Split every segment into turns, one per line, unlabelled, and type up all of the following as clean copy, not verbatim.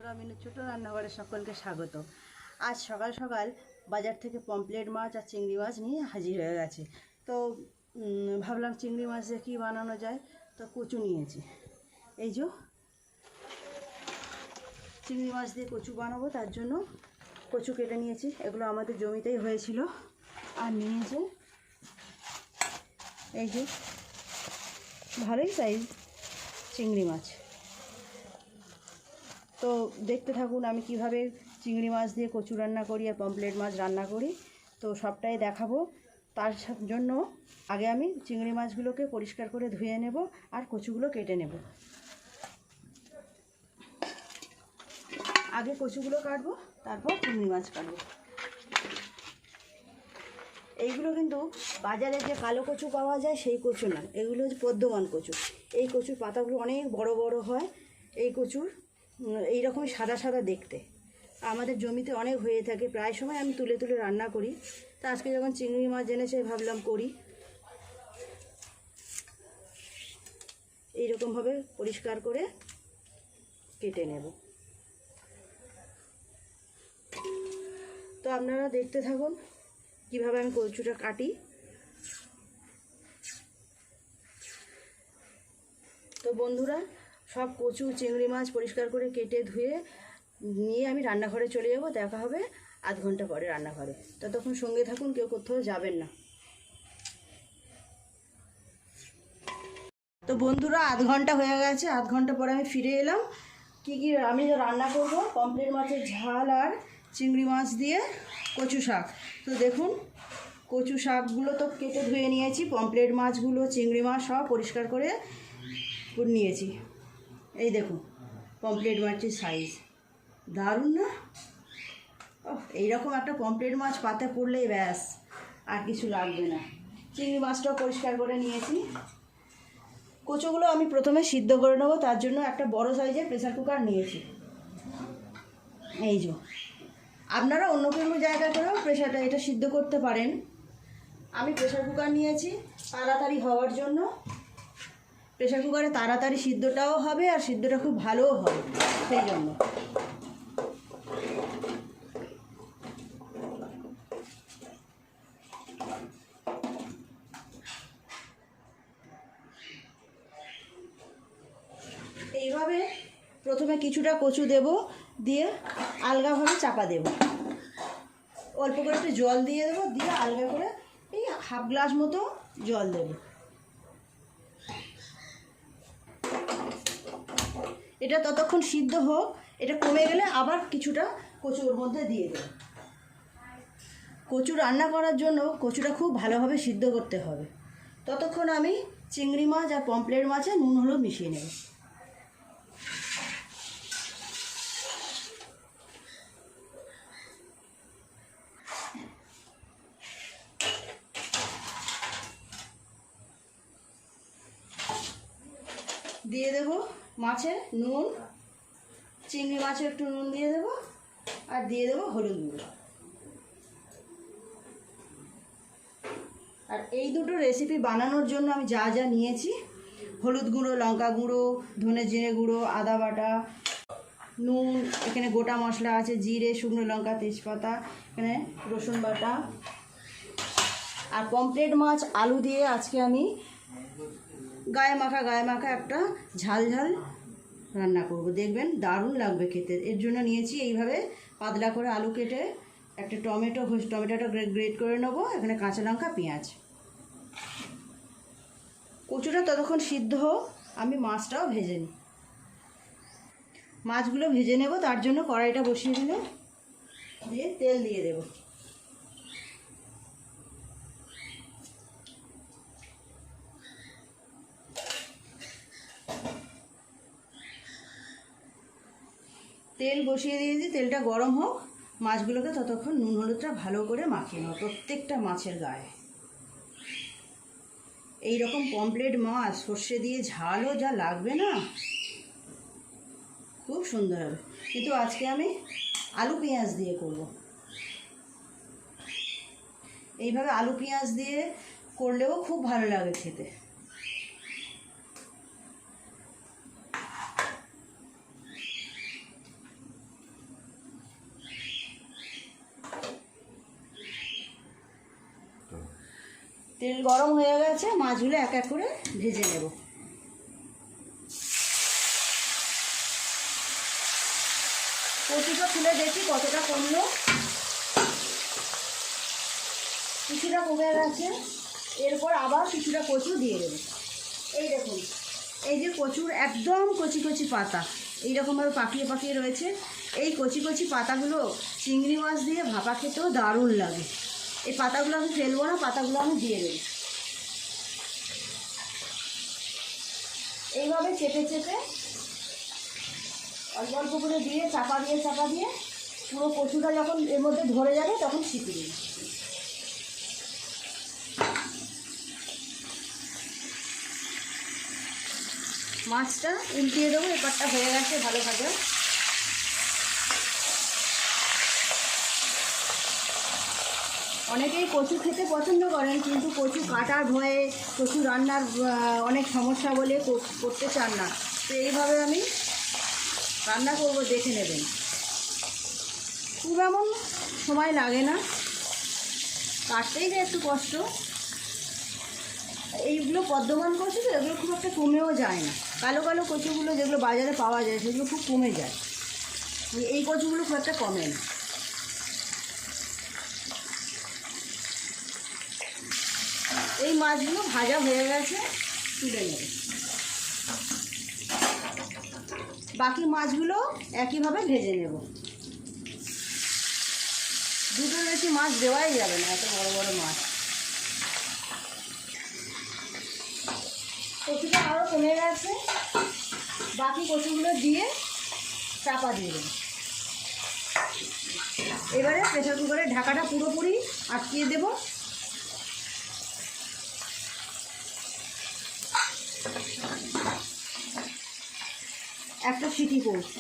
গ্রামীণের ছোট রান্নাঘরে সকলকে স্বাগত। আজ সকাল সকাল বাজার থেকে পমফ্রেট মাছ আর চিংড়ি মাছ নিয়ে হাজির হয়ে গেছে। তো ভাবলাম চিংড়ি মাছ দিয়ে কী বানানো যায়, তো কচু নিয়েছি। এই যে চিংড়ি মাছ দিয়ে কচু বানাবো, তার জন্য কচু কেটে নিয়েছি। এগুলো আমাদের জমিতেই হয়েছিল। আর নিয়েছে এই যে ভালোই সাইজ চিংড়ি মাছ। তো দেখতে থাকুন আমি কিভাবে চিংড়ি মাছ দিয়ে কচু রান্না করি আর পমফ্রেট মাছ রান্না করি, তো সবটাই দেখাবো। তার জন্য আগে আমি চিংড়ি মাছগুলোকে পরিষ্কার করে ধুয়ে নেব আর কচুগুলো কেটে নেব। আগে কচুগুলো কাটবো, তারপর চিংড়ি মাছ কাটবো। এইগুলো কিন্তু বাজারে যে কালো কচু পাওয়া যায় সেই কচু না, এগুলো হচ্ছে পদ্মমান কচু। এই কচুর পাতাগুলো অনেক বড় বড় হয়। এই কচুর এইরকমই সাদা সাদা দেখতে। আমাদের জমিতে অনেক হয়ে থাকে, প্রায় সময় আমি তুলে তুলে রান্না করি। তা আজকে যখন চিংড়ি মাছ এনেছে ভাবলাম করি। এইরকমভাবে পরিষ্কার করে কেটে নেব। তো আপনারা দেখতে থাকুন কিভাবে আমি কচুটা কাটি। তো বন্ধুরা, সব কচু চিংড়ি মাছ পরিষ্কার করে কেটে ধুয়ে নিয়ে আমি রান্নাঘরে চলে যাব। দেখা হবে আধ ঘন্টা পরে রান্নাঘরে। ততক্ষণ সঙ্গে থাকুন, কেউ কোথাও যাবেন না। তো বন্ধুরা, আধ ঘন্টা হয়ে গেছে। আধ ঘন্টা পরে আমি ফিরে এলাম। কি আমি রান্না করব, পমফ্রেট মাছের ঝাল আর চিংড়ি মাছ দিয়ে কচু শাক। তো দেখুন, কচু শাকগুলো তো কেটে ধুয়ে নিয়েছি, পমফ্রেট মাছগুলো চিংড়ি মাছ সব পরিষ্কার করে নিয়েছি। এই দেখুন পমফ্রেট মাছের সাইজ, দারুণ না? এইরকম একটা পমফ্রেট মাছ পাতে পড়লেই ব্যাস, আর কিছু লাগবে না। চিংড়ি মাছটাও পরিষ্কার করে নিয়েছি। কচুগুলো আমি প্রথমে সিদ্ধ করে নেবো, তার জন্য একটা বড় সাইজের প্রেসার কুকার নিয়েছি। এই যে আপনারা অন্য কোনো জায়গা করেও এটা সিদ্ধ করতে পারেন। আমি প্রেসার কুকার নিয়েছি তাড়াতাড়ি হওয়ার জন্য। প্রেসার কুকারে তাড়াতাড়ি সিদ্ধটাও হবে আর সিদ্ধটা খুব ভালোও হবে, সেই জন্য। এইভাবে প্রথমে কিছুটা কচু দেব, দিয়ে আলগাভাবে চাপা দেব। অল্প করে একটু জল দিয়ে দেবো, দিয়ে আলগা করে এই হাফ গ্লাস মতো জল দেব। এটা ততক্ষণ সিদ্ধ হোক। এটা কমে গেলে আবার কিছুটা কচু ওর মধ্যে দিয়ে দেব। কচু রান্না করার জন্য কচুটা খুব ভালোভাবে সিদ্ধ করতে হবে। ততক্ষণ আমি চিংড়ি মাছ আর পমফ্রেট মাছে নুন হলুদ মিশিয়ে নেব। দিয়ে দেব মাছে নুন, চিংড়ি মাছে একটু নুন দিয়ে দেব, আর দিয়ে দেব হলুদ গুঁড়ো। আর এই দুটো রেসিপি বানানোর জন্য আমি যা যা নিয়েছি, হলুদ গুঁড়ো, লঙ্কা গুঁড়ো, ধনে জিরে গুঁড়ো, আদা বাটা, নুন, এখানে গোটা মশলা আছে, জিরে, শুকনো লঙ্কা, তেজপাতা, এখানে রসুন বাটা। আর পমফ্রেট মাছ আলু দিয়ে আজকে আমি গায়ে মাখা একটা ঝাল ঝাল রান্না করব। দেখবেন দারুণ লাগবে খেতে। এর জন্য নিয়েছি এইভাবে পাতলা করে আলু কেটে, একটা টমেটোটা গ্রেট করে নেবো, এখানে কাঁচা লঙ্কা, পেঁয়াজ। কচুটা ততক্ষণ সিদ্ধ হোক, আমি মাছটাও ভেজে নিই। মাছগুলো ভেজে নেব, তার জন্য কড়াইটা বসিয়ে দিলাম, দিয়ে তেল দিয়ে দেব। তেল বসিয়ে দিয়েছি, তেলটা গরম হোক। মাছগুলোকে ততক্ষণ নুন হলুদটা ভালো করে মাখিয়ে নেব প্রত্যেকটা মাছের গায়ে। এই রকম পমফ্রেট মাছ সর্ষে দিয়ে ঝালও যা লাগবে না, খুব সুন্দর হবে। কিন্তু আজকে আমি আলু পেঁয়াজ দিয়ে করব। এইভাবে আলু পেঁয়াজ দিয়ে করলেও খুব ভালো লাগে খেতে। তেল গরম হয়ে গেছে, মাছগুলো এক এক করে ভেজে নেব। কচুটা তুলে দেখি কতটা কমলো। কিছুটা কমে গেছে। এরপর আবার কিছুটা কচু দিয়ে দেবো। এই দেখুন, এই যে কচুর একদম কচি কচি পাতা এইরকমভাবে পাকিয়ে পাকিয়ে রয়েছে। এই কচি কচি পাতাগুলো চিংড়ি মাছ দিয়ে ভাপা খেতেও দারুণ লাগে। এই পাতাগুলো আমি ফেলবো না, পাতাগুলো আমি দিয়ে দেবো। এইভাবে চেপে চেপে অল্প অল্প করে দিয়ে চাপা দিয়ে পুরো কচুটা যখন এর মধ্যে ধরে যাবে তখন ছিপে দিই। মাছটা উল্টিয়ে দেবো। এপারটা হয়ে গেছে ভালো ভাজা। অনেকেই কচু খেতে পছন্দ করেন, কিন্তু কচু কাটার ভয়ে, কচু রান্নার অনেক সমস্যা বলে করতে চান না। তো এইভাবে আমি রান্না করব, দেখে নেবেন। খুব এমন সময় লাগে না, কাটতেই না একটু কষ্ট। এইগুলো বর্ধমান কচু তো, এগুলো খুব একটা কমেও যায় না। কালো কালো কচুগুলো যেগুলো বাজারে পাওয়া যায় সেগুলো খুব কমে যায়, এই কচুগুলো খুব একটা কমে না। এই মাছগুলো ভাজা হয়ে গেছে, তুলে নেব। বাকি মাছগুলো একইভাবে ভেজে নেব। দুটোর বেশি মাছ দেওয়াই যাবে না, এত বড় বড় মাছ। কচুটা আরও কমে গেছে, বাকি কচুগুলো দিয়ে চাপা দিয়ে দেবো। এবারে প্রেসার কুকারের ঢাকাটা পুরোপুরি আটকিয়ে দেব। একটা সিটি পড়ছে।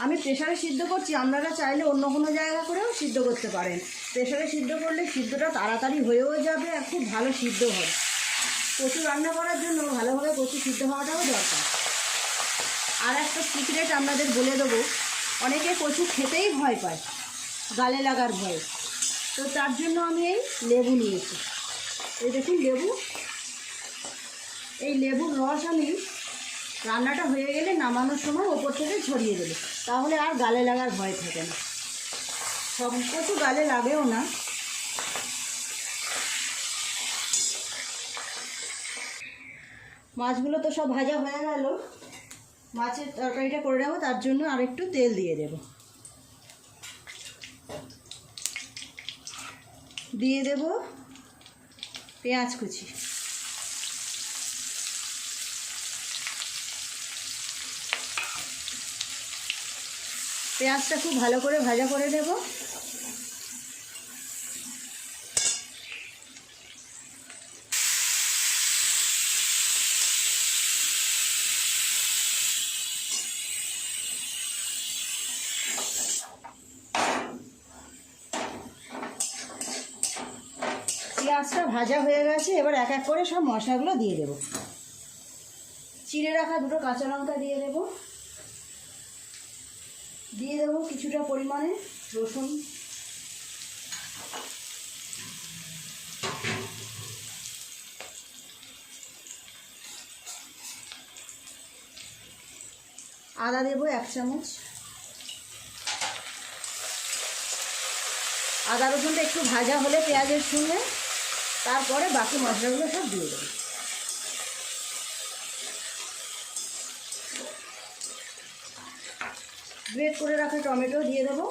আমি প্রেসারে সিদ্ধ করছি, আপনারা চাইলে অন্য কোনো জায়গা করেও সিদ্ধ করতে পারেন। প্রেসারে সিদ্ধ করলে সিদ্ধটা তাড়াতাড়ি হয়েও যাবে আর খুব ভালো সিদ্ধ হবে। কচু রান্না করার জন্য ভালোভাবে কচু সিদ্ধ হওয়াটাও দরকার। আর একটা সিক্রেট আপনাদের বলে দেবো, অনেকে কচু খেতেই ভয় পায়, গালে লাগার ভয়। তো তার জন্য আমি এই লেবু নিয়েছি। এই দেখুন লেবু, এই লেবুর রস আমি রান্নাটা হয়ে গেলে নামানোর সময় ওপর থেকে ছড়িয়ে দেবো, তাহলে আর গালে লাগার ভয় থাকে না। সব কচু গালে লাগেও না। মাছগুলো তো সব ভাজা হয়ে গেল, মাছের তরকারিটা করে নেবো। তার জন্য আরেকটু তেল দিয়ে দেব। দিয়ে দেব পেঁয়াজ কুচি। পেঁয়াজটা খুব ভালো করে ভাজা করে নেব। পেঁয়াজটা ভাজা হয়ে গেছে, এবার এক এক করে সব মশলাগুলো দিয়ে দেব। চিড়ে রাখা দুটো কাঁচা লঙ্কা দিয়ে দেব। দিয়ে দেবো কিছুটা পরিমাণে রসুন, আদা দেব 1 চামচ। আদা রসুনটা একটু ভাজা হলে পেঁয়াজের সঙ্গে, তারপরে বাকি মশলাগুলো সব দিয়ে দেবো। গ্রেট করে রাখা টমেটো দিয়ে দেবো।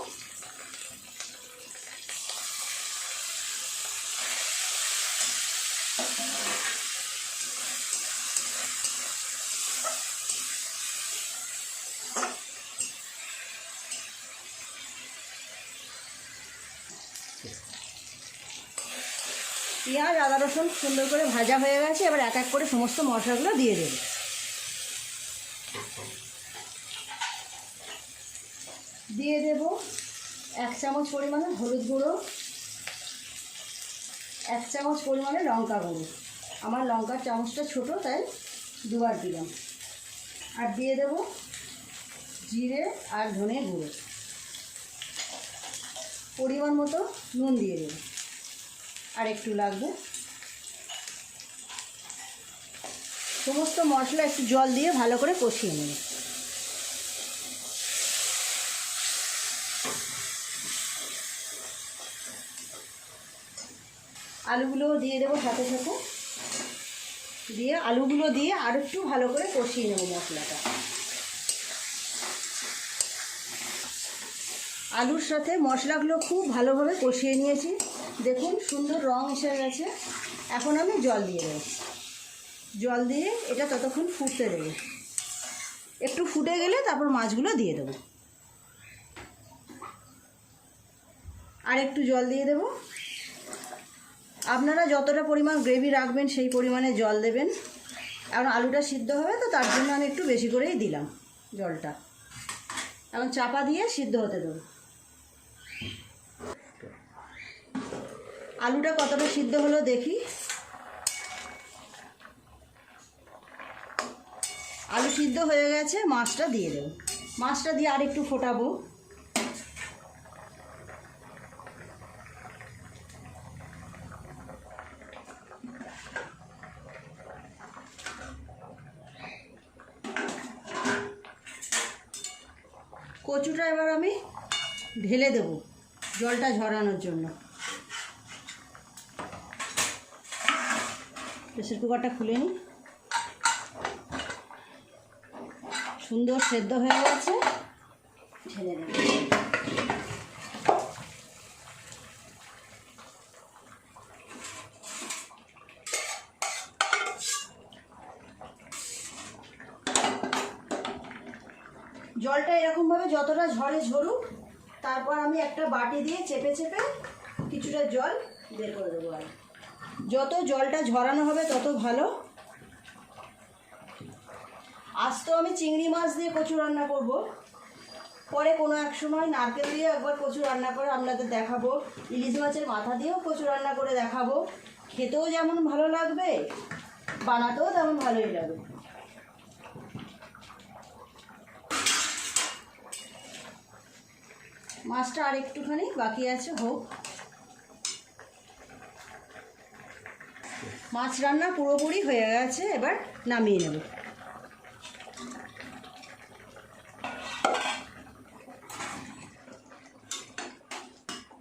পেঁয়াজ আদা রসুন সুন্দর করে ভাজা হয়ে গেছে, এবার এক এক করে সমস্ত মশলাগুলো দিয়ে দেবো। দিয়ে দেব 1 চামচ পরিমাণে হলুদ গুঁড়ো, 1 চামচ পরিমাণে লঙ্কা গুঁড়ো। আমার লঙ্কার চামচটা ছোট, তাই দুবার দিলাম। আর দিয়ে দেব জিরে আর ধনে গুঁড়ো। পরিমাণ মতো নুন দিয়ে দেব, আর একটু লাগবে। সমস্ত মশলা একটু জল দিয়ে ভালো করে কষিয়ে নেব। আলুগুলোও দিয়ে দেবো সাথে সাথে, দিয়ে আলুগুলো দিয়ে আর একটু ভালো করে কষিয়ে নেব মশলাটা। আলুর সাথে মশলাগুলো খুব ভালোভাবে কষিয়ে নিয়েছি, দেখুন সুন্দর রং এসে গেছে। এখন আমি জল দিয়ে দেবো, জল দিয়ে এটা ততক্ষণ ফুটতে দেবো। একটু ফুটে গেলে তারপর মাছগুলো দিয়ে দেবো। আর একটু জল দিয়ে দেবো। আপনারা যতটা পরিমাণ গ্রেভি রাখবেন সেই পরিমাণে জল দেবেন। এখন আলুটা সিদ্ধ হবে তো তার জন্য আমি একটু বেশি করেই দিলাম জলটা। এখন চাপা দিয়ে সিদ্ধ হতে দেবো। আলুটা কতটা সিদ্ধ হলো দেখি। আলু সিদ্ধ হয়ে গেছে, মাছটা দিয়ে দেবো। মাছটা দিয়ে আর একটু ফোটাবো। কচুটা এবার আমি ঢেলে দেব জলটা ঝরানোর জন্য। প্রেসার কুকারটা খুলে নিই। সুন্দর সেদ্ধ হয়ে গেছে, ঢেলে দেব। জলটা এরকমভাবে যতটা ঝরে ঝরুক, তারপর আমি একটা বাটি দিয়ে চেপে চেপে কিছুটা জল বের করে দেবো। আর যত জলটা ঝরানো হবে তত ভালো। আজ তো আমি চিংড়ি মাছ দিয়ে কচু রান্না করব, পরে কোনো এক সময় নারকেল দিয়ে একবার কচু রান্না করে আপনাদের দেখাবো। ইলিশ মাছের মাথা দিয়েও কচু রান্না করে দেখাবো। খেতেও যেমন ভালো লাগবে, বানাতেও তেমন ভালোই লাগবে। মাছটা আর একটুখানি বাকি আছে, হোক। মাছ রান্না পুরোপুরি হয়ে গেছে, এবার নামিয়ে নেব।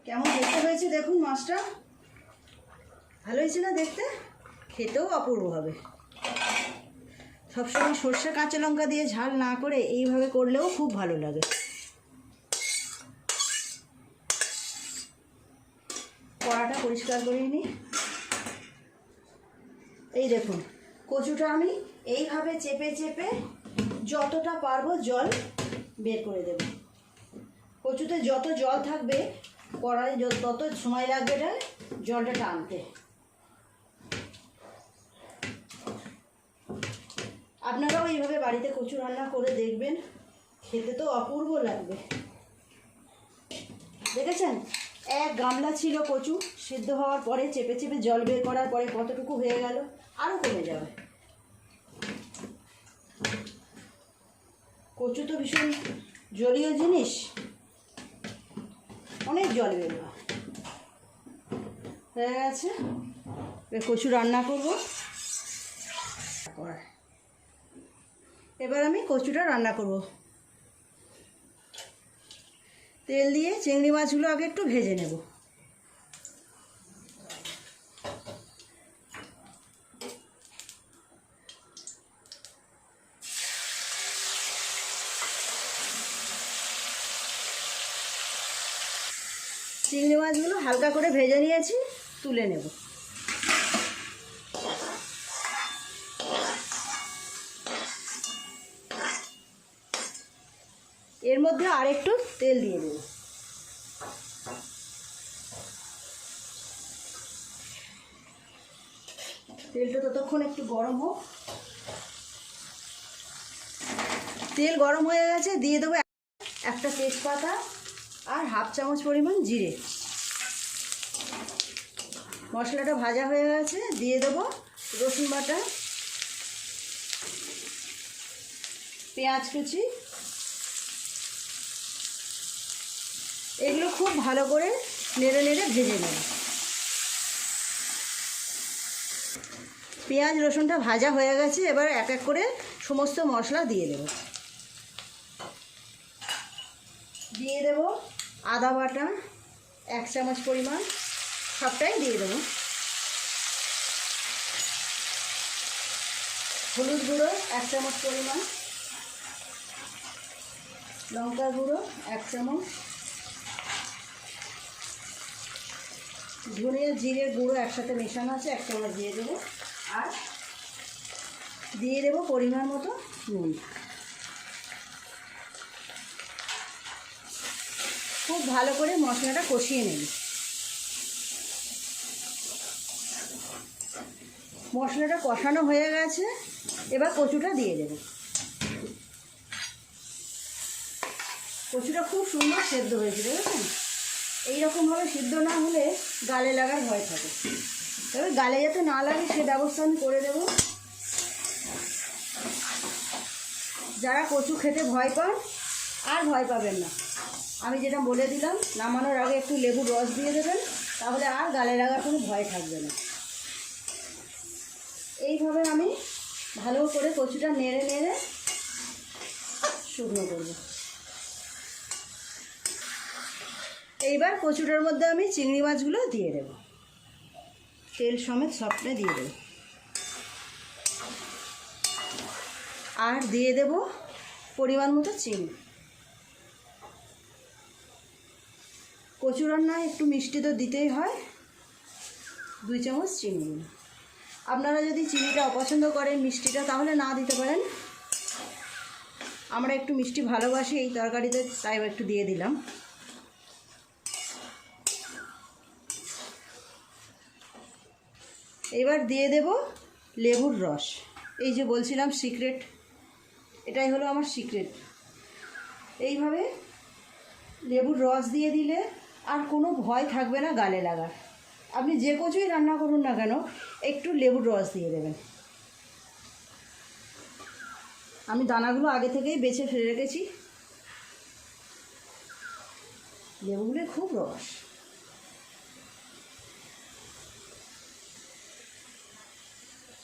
কেমন দেখতে হয়েছে দেখুন মাছটা, ভালো হয়েছে না দেখতে? খেতেও অপূর্ব হবে। সবসময় সর্ষে কাঁচা লঙ্কা দিয়ে ঝাল না করে এইভাবে করলেও খুব ভালো লাগে। কড়াটা পরিষ্কার করে নিই। এই দেখুন কচুটা আমি এইভাবে চেপে চেপে যতটা পারবো জল বের করে দেব। কচুতে যত জল থাকবে কড়াই তত সময় লাগবে এটা জলটা টানতে। আপনারাও এইভাবে বাড়িতে কচু রান্না করে দেখবেন, খেতে তো অপূর্ব লাগবে। দেখেছেন এক গামলা ছিল কচু, সিদ্ধ হওয়ার পরে চেপে চেপে জল বের করার পরে কতটুকু হয়ে গেল, আরও কমে যাবে। কচু তো ভীষণ জলীয় জিনিস, অনেক জল বের হয়। হয়ে গেছে, কচু রান্না করব। এবার আমি কচুটা রান্না করব। তেল দিয়ে চিংড়ি মাছগুলো আগে একটু ভেজে নেব। চিংড়ি মাছগুলো হালকা করে ভেজে নিয়েছি, তুলে নেব। এর মধ্যে আরেকটু তেল দিয়ে দেব। তেলটা ততক্ষণ একটু গরম হোক। তেল গরম হয়ে গেছে, দিয়ে দেবো একটা তেজপাতা আর হাফ চামচ পরিমাণ জিরে। মশলাটা ভাজা হয়ে গেছে, দিয়ে দেবো রসুন বাটা, পেঁয়াজ কুচি। এগুলো খুব ভালো করে নেড়ে নেড়ে ভেজে নেব। পেঁয়াজ রসুনটা ভাজা হয়ে গেছে, এবার এক এক করে সমস্ত মশলা দিয়ে দেব। দিয়ে দেব আদা বাটা 1 চামচ পরিমাণ, সবটাই দিয়ে দেব। হলুদ গুঁড়ো 1 চামচ পরিমাণ, লঙ্কা গুঁড়ো 1 চামচ, ধনিয়া জিরে গুঁড়ো একসাথে মেশানো আছে 1 চামচ দিয়ে দেবো। আর দিয়ে দেবো পরিমাণ মতো নুন। খুব ভালো করে মশলাটা কষিয়ে নেব। মশলাটা কষানো হয়ে গেছে, এবার কচুটা দিয়ে দেব। কচুটা খুব সুন্দর সেদ্ধ হয়েছে, দেখেছেন? এইরকমভাবে সিদ্ধ না হলে গালে লাগার ভয় থাকে, তবে গালে যাতে না লাগে সে ব্যবস্থা আমি করে দেব। যারা কচু খেতে ভয় পান আর ভয় পাবেন না, আমি যেটা বলে দিলাম, নামানোর আগে একটু লেবুর রস দিয়ে দেবেন, তাহলে আর গালে লাগার কোনো ভয় থাকবে না। এইভাবে আমি ভালো করে কচুটা নেড়ে নেড়ে শুকনো করব। এইবার কচুটার মধ্যে আমি চিংড়ি মাছগুলো দিয়ে দেব, তেল সমেত সবটা দিয়ে দেব। আর দিয়ে দেব পরিমাণ মতো চিনি। কচু রান্নায় একটু মিষ্টি তো দিতেই হয়, 2 চামচ চিনি দিন। আপনারা যদি চিনিটা অপছন্দ করেন মিষ্টিটা, তাহলে না দিতে পারেন। আমরা একটু মিষ্টি ভালোবাসি এই তরকারিতে, তাই একটু দিয়ে দিলাম। এবার দিয়ে দেব লেবুর রস। এই যে বলছিলাম সিক্রেট, এটাই হলো আমার সিক্রেট। এইভাবে লেবুর রস দিয়ে দিলে আর কোনো ভয় থাকবে না গালে লাগার। আপনি যে কচুই রান্না করুন না কেন, একটু লেবুর রস দিয়ে দেবেন। আমি দানাগুলো আগে থেকেই বেছে ফেলে রেখেছি। লেবুগুলো খুব রস।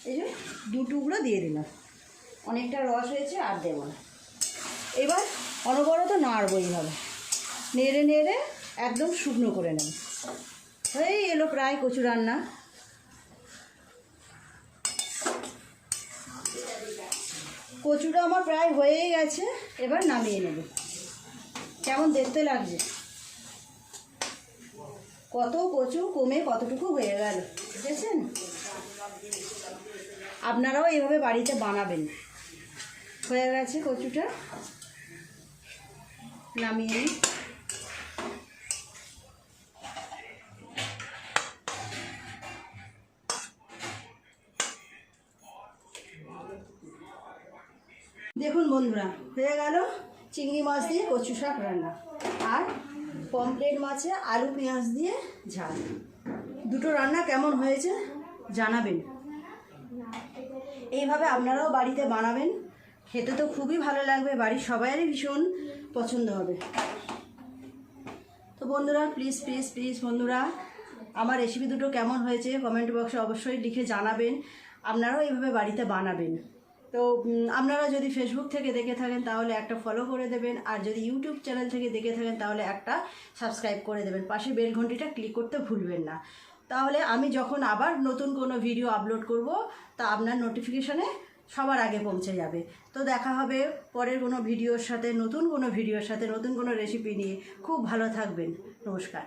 এই যে 2 টুকরো দিয়ে দিলাম, অনেকটা রস হয়েছে, আর দেবো না। এবার অনবরত নাড়বো, এইভাবে নেড়ে নেড়ে একদম শুকনো করে নেব। হয়ে এলো প্রায় কচু রান্না। কচুটা আমার প্রায় হয়েই গেছে, এবার নামিয়ে নেব। কেমন দেখতে লাগছে, কত কচু কমে কতটুকু হয়ে গেল, দেখেছেন? আপনারাও এইভাবে বাড়িতে বানাবেন। হয়ে গেছে কচুটা, নামিয়ে নিই। দেখুন বন্ধুরা, হয়ে গেল চিংড়ি মাছ দিয়ে কচু শাক রান্না, আর পমফ্রেট মাছে আলু পেঁয়াজ দিয়ে ঝাল। দুটো রান্না কেমন হয়েছে জানাবেন। এইভাবে আপনারাও বাড়িতে বানাবেন, খেতে তো খুবই ভালো লাগবে, বাড়ির সবাইয়েরই ভীষণ পছন্দ হবে। তো বন্ধুরা, প্লিজ প্লিজ প্লিজ বন্ধুরা, আমার রেসিপি দুটো কেমন হয়েছে কমেন্ট বক্সে অবশ্যই লিখে জানাবেন। আপনারাও এইভাবে বাড়িতে বানাবেন। তো আপনারা যদি ফেসবুক থেকে দেখে থাকেন তাহলে একটা ফলো করে দেবেন, আর যদি ইউটিউব চ্যানেল থেকে দেখে থাকেন তাহলে একটা সাবস্ক্রাইব করে দেবেন। পাশে বেল ঘন্টিটা ক্লিক করতে ভুলবেন না, তাহলে আমি যখন আবার নতুন কোনো ভিডিও আপলোড করব তা আপনার নোটিফিকেশনে সবার আগে পৌঁছে যাবে। তো দেখা হবে পরের কোনো ভিডিওর সাথে, নতুন কোনো ভিডিওর সাথে, নতুন কোনো রেসিপি নিয়ে। খুব ভালো থাকবেন, নমস্কার।